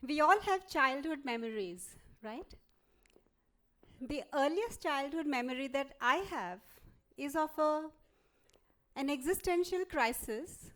We all have childhood memories, right? The earliest childhood memory that I have is of an existential crisis,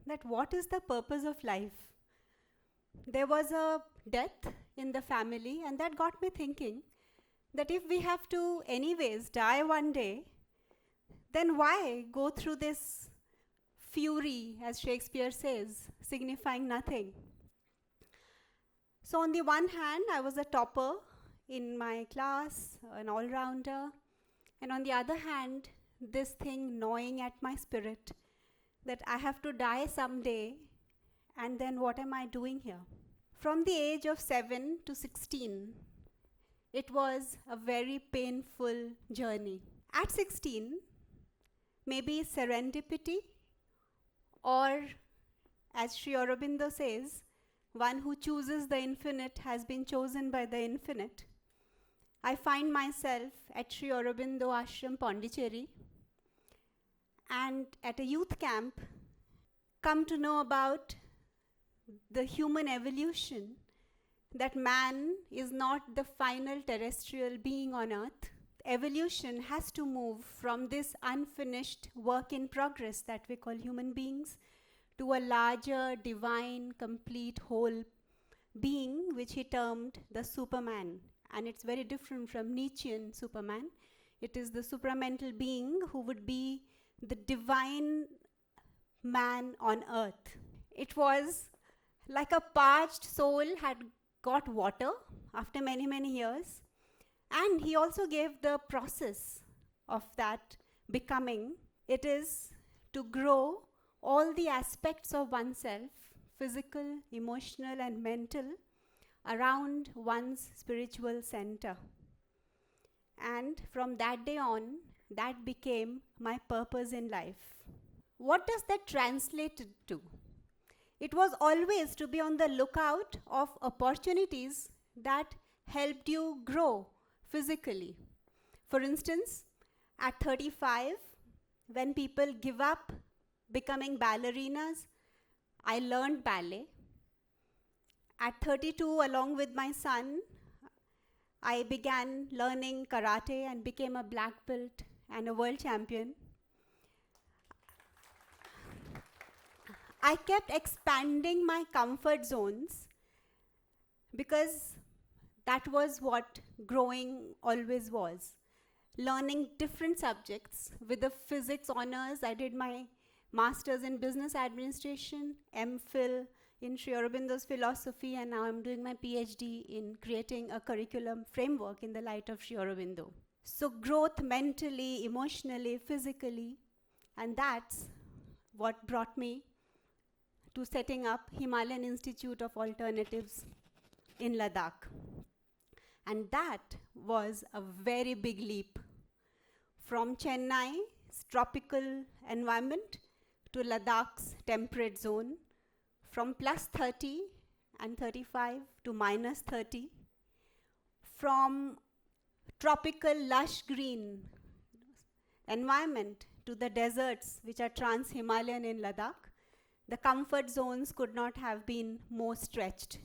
that what is the purpose of life? There was a death in the family, and that got me thinking that if we have to anyways die one day, then why go through this fury, as Shakespeare says, signifying nothing? So on the one hand, I was a topper in my class, an all-rounder, and on the other hand, this thing gnawing at my spirit that I have to die someday, and then what am I doing here? From the age of 7 to 16, it was a very painful journey. At 16, maybe serendipity, or as Sri Aurobindo says, one who chooses the infinite has been chosen by the infinite. I find myself at Sri Aurobindo Ashram, Pondicherry, and at a youth camp, come to know about the human evolution, that man is not the final terrestrial being on earth. Evolution has to move from this unfinished work in progress that we call human beings to a larger, divine, complete, whole being, which he termed the Superman. And it's very different from Nietzschean Superman. It is the supramental being who would be the divine man on earth. It was like a parched soul had got water after many, many years. And he also gave the process of that becoming. It is to grow all the aspects of oneself, physical, emotional, and mental, around one's spiritual center. And from that day on, that became my purpose in life. What does that translate to? It was always to be on the lookout of opportunities that helped you grow physically. For instance, at 35, when people give up becoming ballerinas, I learned ballet. At 32, along with my son, I began learning karate and became a black belt and a world champion. I kept expanding my comfort zones because that was what growing always was. Learning different subjects. With the physics honors, I did my master's in business administration, MPhil in Sri Aurobindo's philosophy, and now I'm doing my PhD in creating a curriculum framework in the light of Sri Aurobindo. So growth mentally, emotionally, physically, and that's what brought me to setting up Himalayan Institute of Alternatives in Ladakh. And that was a very big leap from Chennai's tropical environment to Ladakh's temperate zone, from plus 30 and 35 to minus 30, from tropical lush green environment to the deserts which are trans-Himalayan in Ladakh. The comfort zones could not have been more stretched.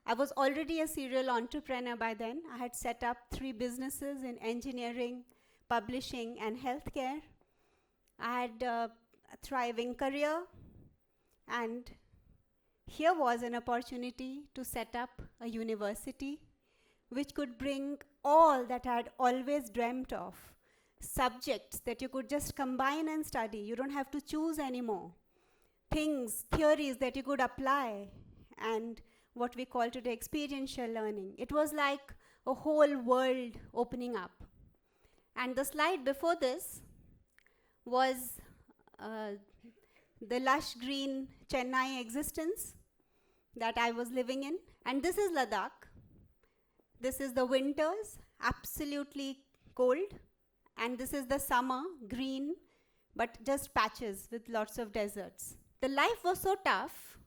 I was already a serial entrepreneur by then. I had set up 3 businesses in engineering, publishing, and healthcare. I had a thriving career, and here was an opportunity to set up a university which could bring all that I had always dreamt of, subjects that you could just combine and study. You don't have to choose anymore. Things, theories that you could apply, and what we call today experiential learning. It was like a whole world opening up. And the slide before this was the lush green Chennai existence that I was living in. And this is Ladakh. This is the winters, absolutely cold. And this is the summer, green, but just patches with lots of deserts. The life was so tough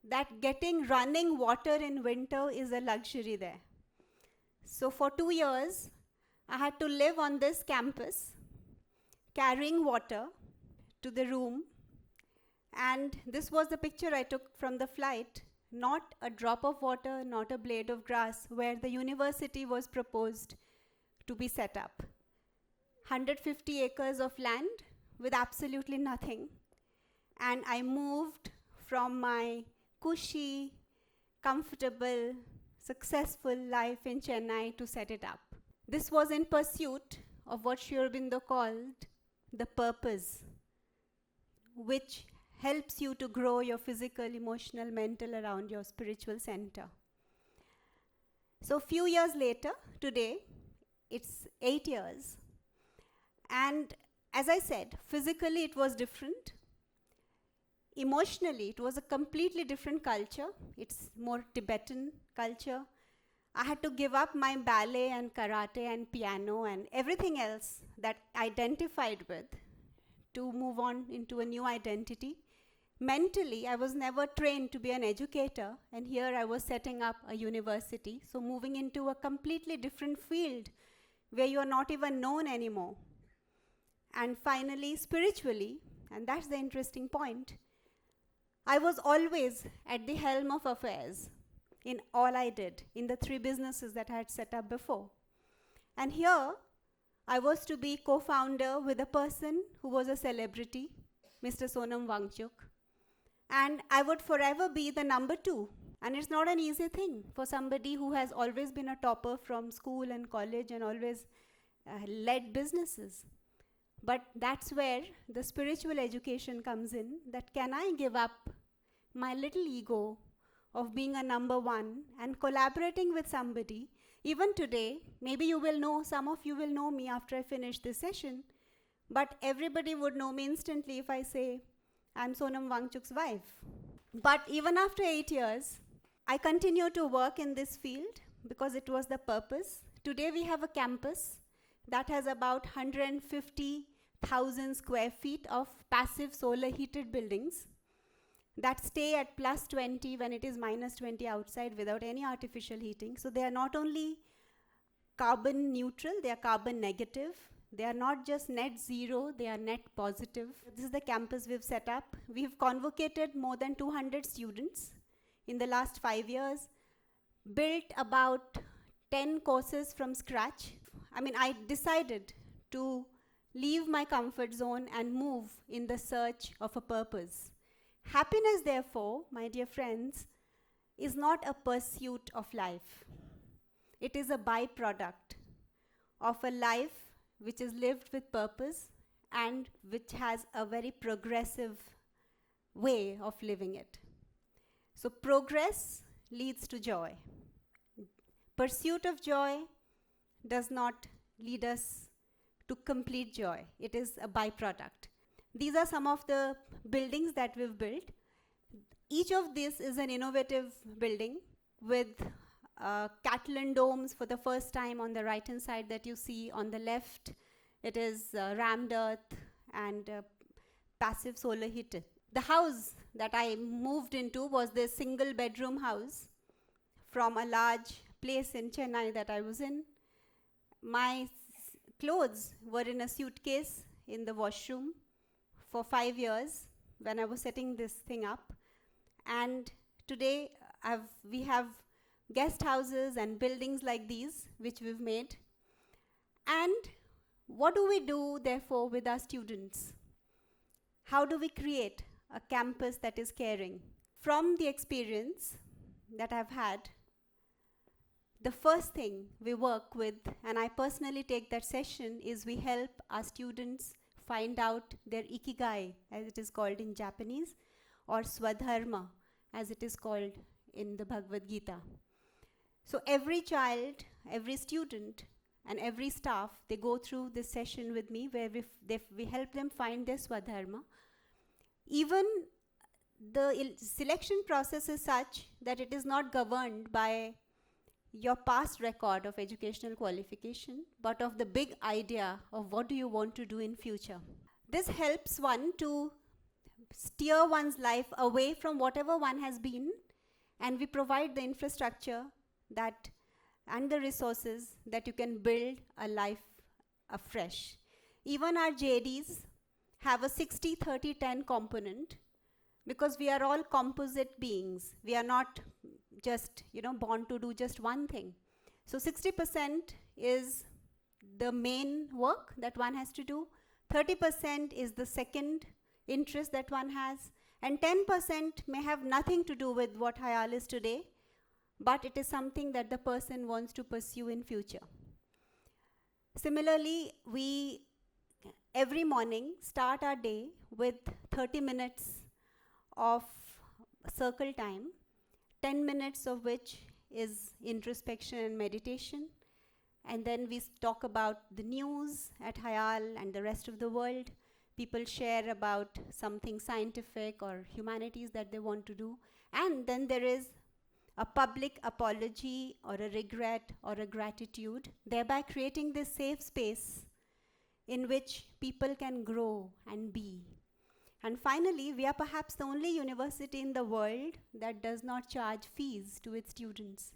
that getting running water in winter is a luxury there. So for 2 years, I had to live on this campus, carrying water to the room, and this was the picture I took from the flight. Not a drop of water, not a blade of grass, where the university was proposed to be set up. 150 acres of land with absolutely nothing. And I moved from my cushy, comfortable, successful life in Chennai to set it up. This was in pursuit of what Sri Aurobindo called the purpose, which helps you to grow your physical, emotional, mental around your spiritual center. So a few years later, today, it's 8 years. And as I said, physically it was different. Emotionally, it was a completely different culture. It's more Tibetan culture. I had to give up my ballet and karate and piano and everything else that I identified with to move on into a new identity. Mentally, I was never trained to be an educator, and here I was setting up a university, so moving into a completely different field where you are not even known anymore. And finally, spiritually, and that's the interesting point, I was always at the helm of affairs in all I did, in the 3 businesses that I had set up before. And here, I was to be co-founder with a person who was a celebrity, Mr. Sonam Wangchuk. And I would forever be the number 2. And it's not an easy thing for somebody who has always been a topper from school and college and always led businesses. But that's where the spiritual education comes in, that can I give up my little ego of being a number 1 and collaborating with somebody. Even today, maybe you will know, some of you will know me after I finish this session, but everybody would know me instantly if I say, I'm Sonam Wangchuk's wife. But even after 8 years, I continue to work in this field because it was the purpose. Today we have a campus that has about 150,000 square feet of passive solar heated buildings that stay at +20 when it is -20 outside without any artificial heating. So they are not only carbon neutral, they are carbon negative. They are not just net zero, they are net positive. This is the campus we've set up. We've convocated more than 200 students in the last 5 years, built about 10 courses from scratch. I mean, I decided to leave my comfort zone and move in the search of a purpose. Happiness, therefore, my dear friends, is not a pursuit of life. It is a byproduct of a life which is lived with purpose and which has a very progressive way of living it. So progress leads to joy. Pursuit of joy does not lead us to complete joy. It is a byproduct. These are some of the buildings that we've built. Each of these is an innovative building with Catalan domes for the first time on the right-hand side that you see. On the left, it is rammed earth and passive solar heated. The house that I moved into was this single bedroom house from a large place in Chennai that I was in. My clothes were in a suitcase in the washroom for 5 years when I was setting this thing up. And today we have guest houses and buildings like these, which we've made. And what do we do, therefore, with our students? How do we create a campus that is caring? From the experience that I've had, the first thing we work with, and I personally take that session, is we help our students find out their ikigai, as it is called in Japanese, or swadharma, as it is called in the Bhagavad Gita. So every child, every student, and every staff, they go through this session with me where we help them find their swadharma. Even the selection process is such that it is not governed by your past record of educational qualification, but of the big idea of what do you want to do in future. This helps one to steer one's life away from whatever one has been, and we provide the infrastructure that and the resources that you can build a life afresh. Even our JDs have a 60-30-10 component, because we are all composite beings. We are not just, born to do just one thing. So 60% is the main work that one has to do, 30% is the second interest that one has, and 10% may have nothing to do with what HIAL is today, but it is something that the person wants to pursue in future. Similarly, we every morning start our day with 30 minutes of circle time, 10 minutes of which is introspection and meditation. And then we talk about the news at HIAL and the rest of the world. People share about something scientific or humanities that they want to do. And then there is a public apology or a regret or a gratitude, thereby creating this safe space in which people can grow and be. And finally, we are perhaps the only university in the world that does not charge fees to its students.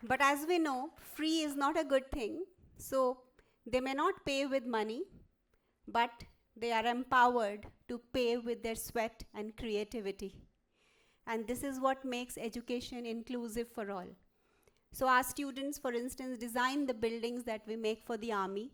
But as we know, free is not a good thing. So they may not pay with money, but they are empowered to pay with their sweat and creativity. And this is what makes education inclusive for all. So our students, for instance, design the buildings that we make for the army.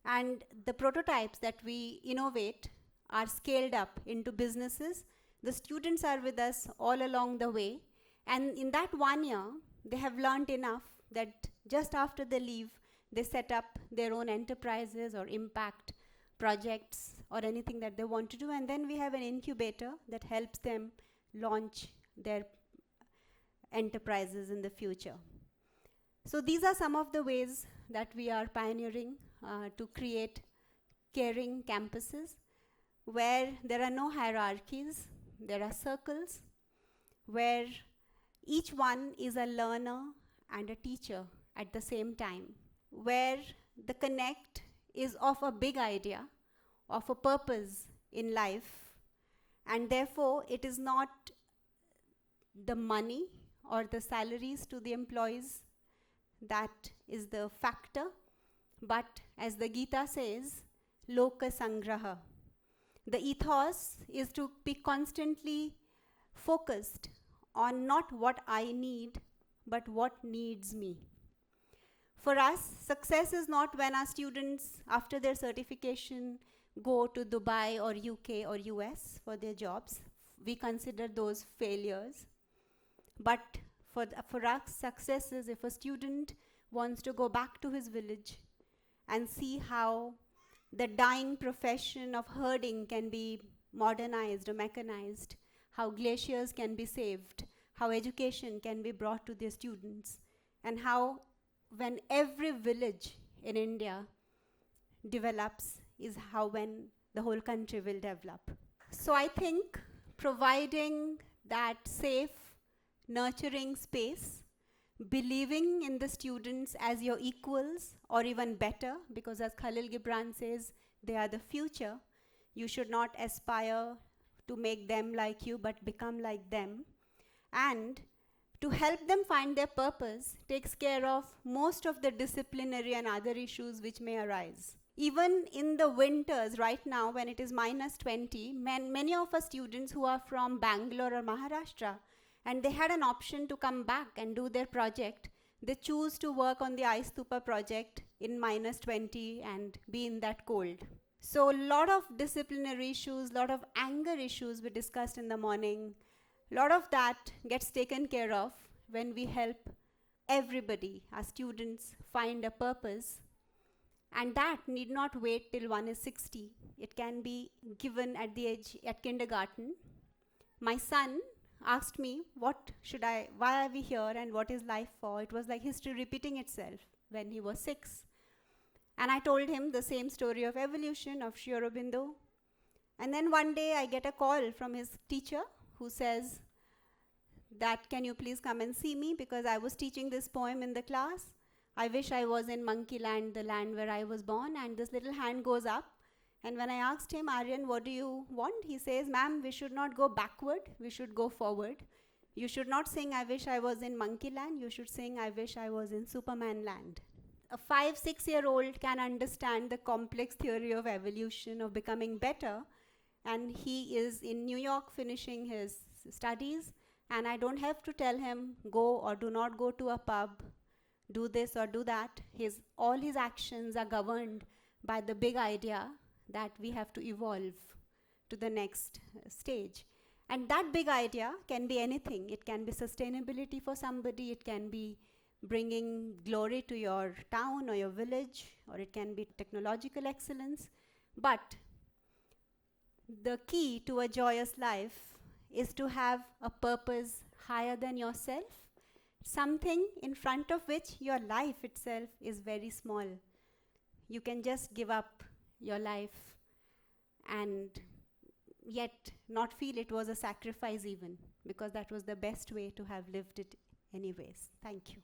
And the prototypes that we innovate are scaled up into businesses. The students are with us all along the way. And in that 1 year, they have learned enough that just after they leave, they set up their own enterprises or impact projects or anything that they want to do. And then we have an incubator that helps them launch their enterprises in the future. So these are some of the ways that we are pioneering to create caring campuses where there are no hierarchies, there are circles, where each one is a learner and a teacher at the same time, where the connect is of a big idea, of a purpose in life, and therefore it is not the money or the salaries to the employees that is the factor, but as the Gita says, loka sangraha. The ethos is to be constantly focused on not what I need, but what needs me. For us, success is not when our students, after their certification, go to Dubai or UK or US for their jobs. We consider those failures. But for us, success is if a student wants to go back to his village and see how the dying profession of herding can be modernized or mechanized, how glaciers can be saved, how education can be brought to their students, and how when every village in India develops is how when the whole country will develop. So I think providing that safe, nurturing space, believing in the students as your equals or even better, because as Khalil Gibran says, they are the future. You should not aspire to make them like you, but become like them. And to help them find their purpose takes care of most of the disciplinary and other issues which may arise. Even in the winters right now when it is -20, many of our students who are from Bangalore or Maharashtra, and they had an option to come back and do their project, they choose to work on the ice stupa project in -20 and be in that cold. So a lot of disciplinary issues, a lot of anger issues we discussed in the morning, a lot of that gets taken care of when we help everybody, our students, find a purpose. And that need not wait till one is 60. It can be given at the age at kindergarten. My son asked me, why are we here and what is life for? It was like history repeating itself when he was 6. And I told him the same story of evolution of Sri Aurobindo. And then one day I get a call from his teacher who says that, can you please come and see me, because I was teaching this poem in the class. I wish I was in Monkey Land, the land where I was born. And this little hand goes up. And when I asked him, Aryan, what do you want? He says, ma'am, we should not go backward, we should go forward. You should not sing, I wish I was in Monkey Land. You should sing, I wish I was in Superman Land. a 5-6-year-old can understand the complex theory of evolution, of becoming better, and he is in New York finishing his studies, and I don't have to tell him go or do not go to a pub, do this or do that. All his actions are governed by the big idea that we have to evolve to the next stage. And that big idea can be anything. It can be sustainability for somebody, it can be bringing glory to your town or your village, or it can be technological excellence. But the key to a joyous life is to have a purpose higher than yourself, something in front of which your life itself is very small. You can just give up your life and yet not feel it was a sacrifice even, because that was the best way to have lived it anyways. Thank you.